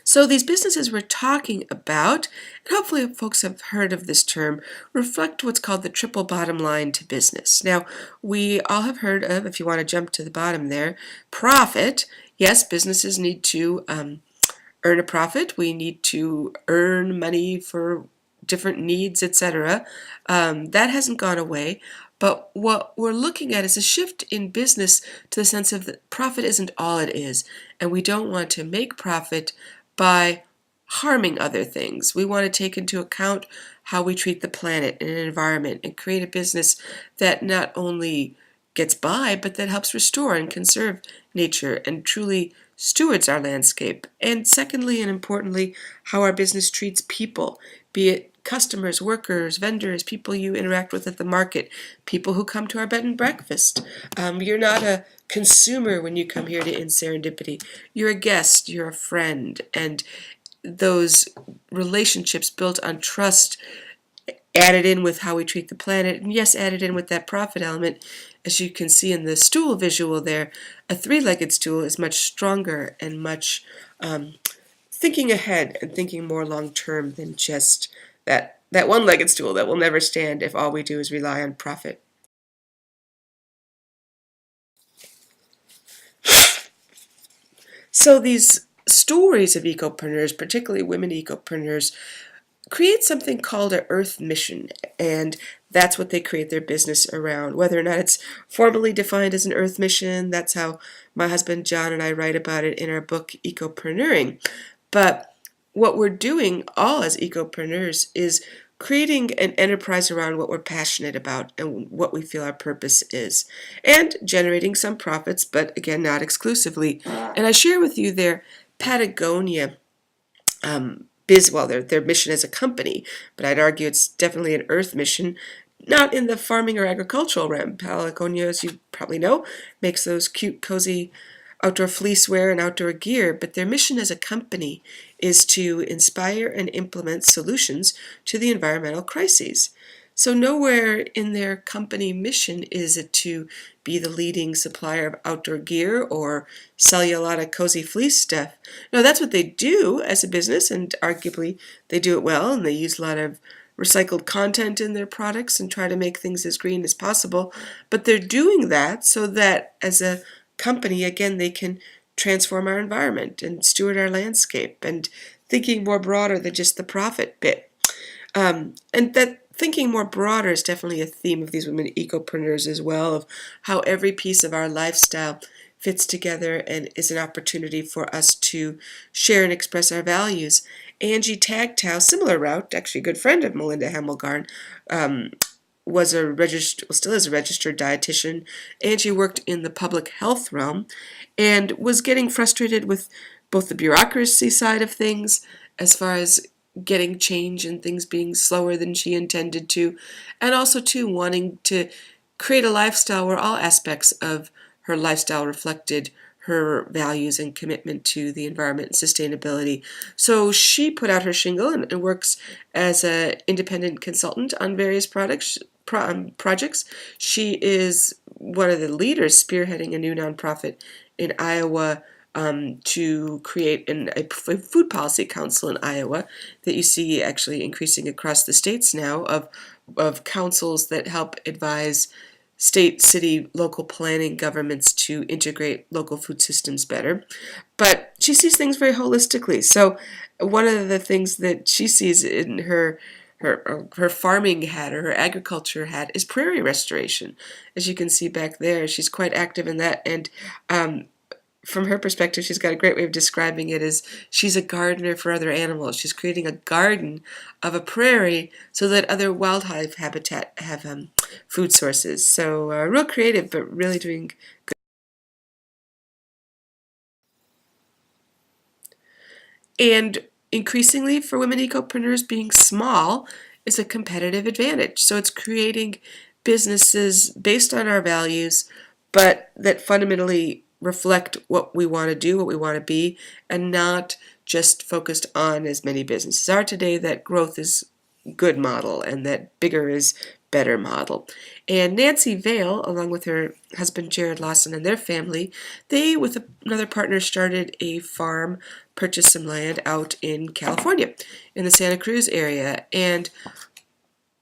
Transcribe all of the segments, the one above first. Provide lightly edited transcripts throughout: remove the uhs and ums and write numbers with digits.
So these businesses we're talking about, and hopefully folks have heard of this term, reflect what's called the triple bottom line to business. Now, we all have heard of, if you want to jump to the bottom there, profit. Yes, businesses need to earn a profit. We need to earn money for different needs, etc. That hasn't gone away. But what we're looking at is a shift in business to the sense of that profit isn't all it is. And we don't want to make profit by harming other things. We want to take into account how we treat the planet and an environment and create a business that not only gets by, but that helps restore and conserve nature and truly stewards our landscape. And secondly and importantly, how our business treats people, be it customers, workers, vendors, people you interact with at the market, people who come to our bed and breakfast. You're not a consumer when you come here to In Serendipity. You're a guest, you're a friend, and those relationships built on trust, added in with how we treat the planet, and yes, added in with that profit element. As you can see in the stool visual there, a three-legged stool is much stronger and much thinking ahead and thinking more long-term than just that one-legged stool that will never stand if all we do is rely on profit. So these stories of ecopreneurs, particularly women ecopreneurs, create something called an earth mission, and that's what they create their business around. Whether or not it's formally defined as an earth mission, that's how my husband John and I write about it in our book Ecopreneuring. But what we're doing all as ecopreneurs is creating an enterprise around what we're passionate about and what we feel our purpose is, and generating some profits, but again, not exclusively. And I share with you their Patagonia their mission as a company, but I'd argue it's definitely an earth mission, not in the farming or agricultural realm. Patagonia, as you probably know, makes those cute, cozy outdoor fleecewear and outdoor gear, but their mission as a company is to inspire and implement solutions to the environmental crises. So nowhere in their company mission is it to be the leading supplier of outdoor gear or sell you a lot of cozy fleece stuff. No, that's what they do as a business, and arguably they do it well, and they use a lot of recycled content in their products and try to make things as green as possible. But they're doing that so that as a company, again, they can transform our environment and steward our landscape, and thinking more broader than just the profit bit. And that thinking more broader is definitely a theme of these women ecopreneurs as well, of how every piece of our lifestyle fits together and is an opportunity for us to share and express our values. Angie Tagtow, similar route, actually a good friend of Melinda Hamelgarn, still is a registered dietitian. Angie worked in the public health realm and was getting frustrated with both the bureaucracy side of things, as far as getting change and things being slower than she intended to, and also too wanting to create a lifestyle where all aspects of her lifestyle reflected her values and commitment to the environment and sustainability. So she put out her shingle and works as an independent consultant on various projects. She is one of the leaders spearheading a new nonprofit in Iowa to create a food policy council in Iowa that you see actually increasing across the states now, of councils that help advise state, city, local planning governments to integrate local food systems better. But she sees things very holistically. So one of the things that she sees in her farming hat, or her agriculture hat, is prairie restoration. As you can see back there, she's quite active in that, and from her perspective, she's got a great way of describing it as she's a gardener for other animals. She's creating a garden of a prairie so that other wildlife habitat have food sources. So real creative, but really doing good. And increasingly for women ecopreneurs, being small is a competitive advantage. So it's creating businesses based on our values, but that fundamentally reflect what we want to do, what we want to be, and not just focused on, as many businesses are today, that growth is good model and that bigger is better model. And Nancy Vale, along with her husband Jared Lawson and their family, they, with another partner, started a farm, purchased some land out in California, in the Santa Cruz area. And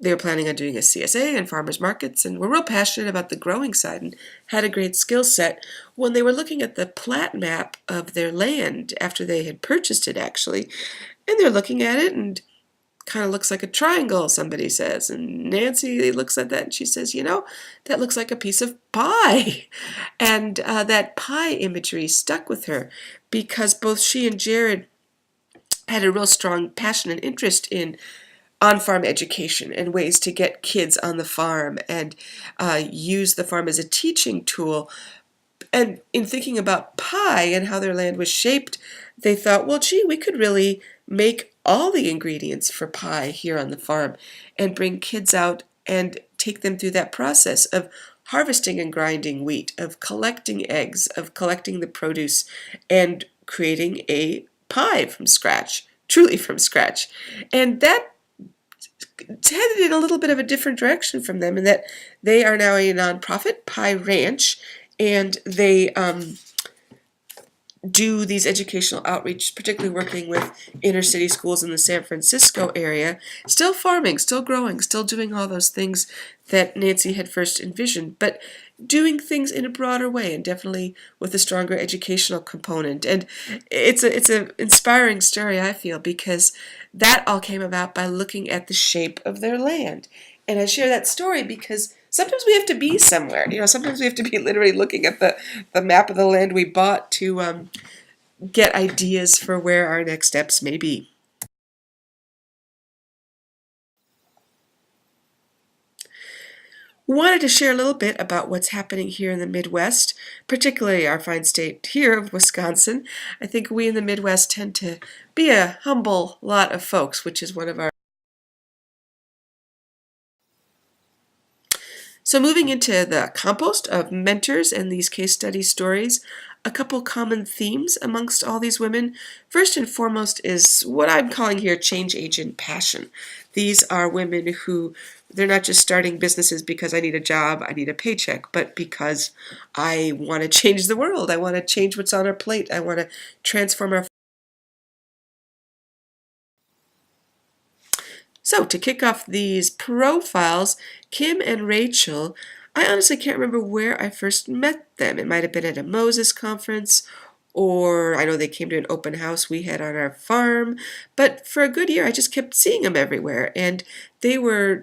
they were planning on doing a CSA and farmers markets, and were real passionate about the growing side and had a great skill set. When they were looking at the plat map of their land after they had purchased it, actually, and they're looking at it and kind of looks like a triangle, somebody says. And Nancy looks at that and she says, you know, that looks like a piece of pie. And that pie imagery stuck with her because both she and Jared had a real strong passion and interest in on-farm education and ways to get kids on the farm and use the farm as a teaching tool. And in thinking about pie and how their land was shaped, they thought, well, gee, we could really make all the ingredients for pie here on the farm and bring kids out and take them through that process of harvesting and grinding wheat, of collecting eggs, of collecting the produce, and creating a pie from scratch, truly from scratch. And that headed in a little bit of a different direction from them in that they are now a nonprofit, Pie Ranch, and they do these educational outreach, particularly working with inner city schools in the San Francisco area, still farming, still growing, still doing all those things that Nancy had first envisioned, but doing things in a broader way and definitely with a stronger educational component. And it's an inspiring story, I feel, because that all came about by looking at the shape of their land. And I share that story because sometimes we have to be somewhere. You know, sometimes we have to be literally looking at the map of the land we bought to get ideas for where our next steps may be. Wanted to share a little bit about what's happening here in the Midwest, particularly our fine state here of Wisconsin. I think we in the Midwest tend to be a humble lot of folks, which is one of our... So moving into the compost of mentors and these case study stories, a couple common themes amongst all these women. First and foremost is what I'm calling here change agent passion. These are women who, they're not just starting businesses because I need a job, I need a paycheck, but because I want to change the world. I want to change what's on our plate. I want to transform our... So to kick off these profiles, Kim and Rachel, I honestly can't remember where I first met them. It might have been at a Moses conference, or I know they came to an open house we had on our farm, but for a good year I just kept seeing them everywhere, and they were...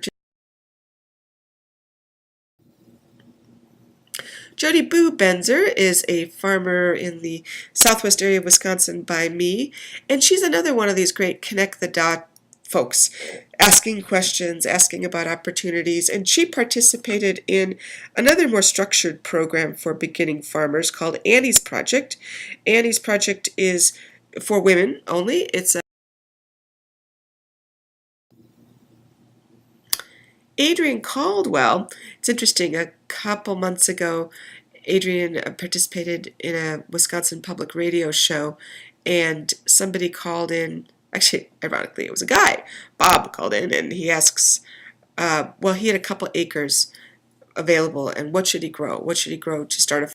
Jody Boo Benzer is a farmer in the southwest area of Wisconsin by me, and she's another one of these great connect the dot folks, asking questions, asking about opportunities, and she participated in another more structured program for beginning farmers called Annie's Project. Annie's Project is for women only. It's a... Adrian Caldwell, it's interesting, a couple months ago, Adrian participated in a Wisconsin public radio show, and somebody called in. Actually, ironically, it was a guy. Bob called in, and he asks, well, he had a couple acres available, and what should he grow? What should he grow to start a